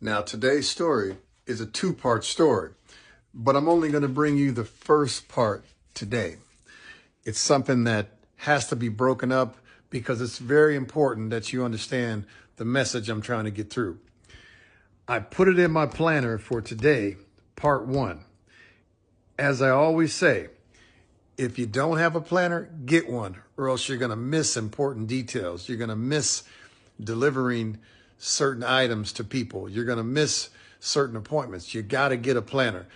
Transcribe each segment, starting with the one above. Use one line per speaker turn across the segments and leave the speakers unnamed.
Now, today's story is a two-part story, but I'm only going to bring you the first part today. It's something that has to be broken up because it's very important that you understand the message I'm trying to get through. I put it in my planner for today, part one. As I always say, if you don't have a planner, get one, or else you're going to miss important details. You're going to miss delivering certain items to people. You're going to miss certain appointments. You got to get a planner.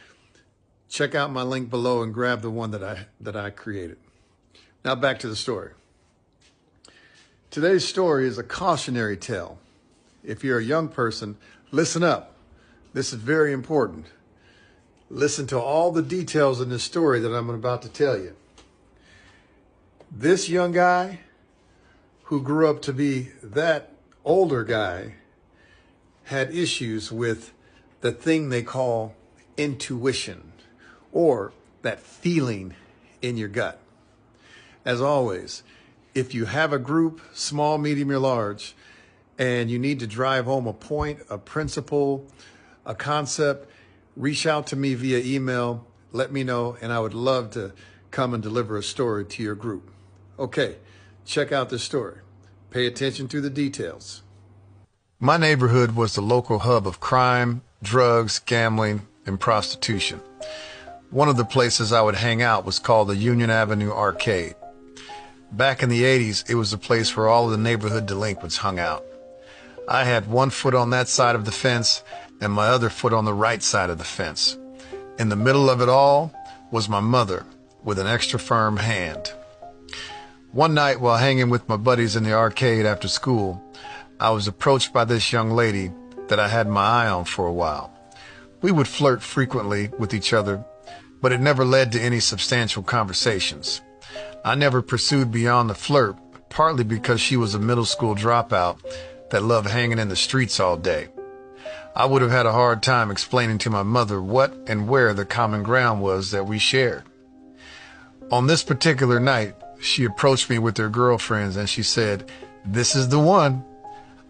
Check out my link below and grab the one that I created. Now back to the story. Today's story is a cautionary tale. If you're a young person, listen up. This is very important. Listen to all the details in this story that I'm about to tell you. This young guy who grew up to be that older guy had issues with the thing they call intuition, or that feeling in your gut. As always, if you have a group, small, medium, or large, and you need to drive home a point, a principle, a concept, reach out to me via email, let me know, and I would love to come and deliver a story to your group. Okay, check out this story. Pay attention to the details. My neighborhood was the local hub of crime, drugs, gambling, and prostitution. One of the places I would hang out was called the Union Avenue Arcade. Back in the 80s, it was the place where all of the neighborhood delinquents hung out. I had one foot on that side of the fence and my other foot on the right side of the fence. In the middle of it all was my mother with an extra firm hand. One night while hanging with my buddies in the arcade after school, I was approached by this young lady that I had my eye on for a while. We would flirt frequently with each other, but it never led to any substantial conversations. I never pursued beyond the flirt, partly because she was a middle school dropout that loved hanging in the streets all day. I would have had a hard time explaining to my mother what and where the common ground was that we shared. On this particular night, she approached me with her girlfriends and she said, "This is the one.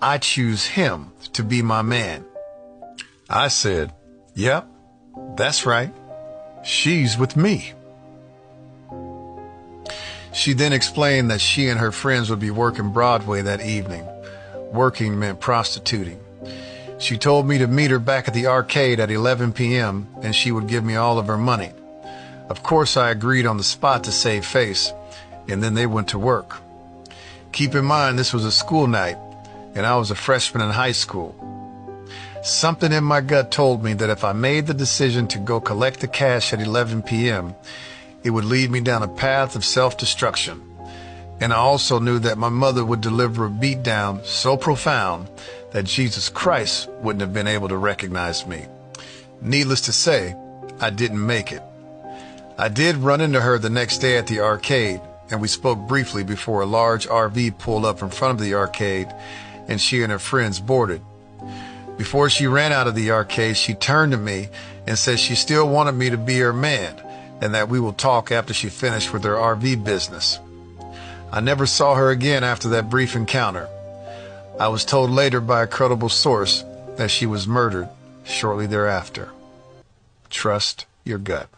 I choose him to be my man." I said, "Yep, that's right. She's with me." She then explained that she and her friends would be working Broadway that evening. Working meant prostituting. She told me to meet her back at the arcade at 11 p.m. and she would give me all of her money. Of course, I agreed on the spot to save face, and then they went to work. Keep in mind, this was a school night, and I was a freshman in high school. Something in my gut told me that if I made the decision to go collect the cash at 11 p.m., it would lead me down a path of self-destruction. And I also knew that my mother would deliver a beatdown so profound that Jesus Christ wouldn't have been able to recognize me. Needless to say, I didn't make it. I did run into her the next day at the arcade, and we spoke briefly before a large RV pulled up in front of the arcade and she and her friends boarded. Before she ran out of the arcade, she turned to me and said she still wanted me to be her man and that we will talk after she finished with her RV business. I never saw her again after that brief encounter. I was told later by a credible source that she was murdered shortly thereafter. Trust your gut.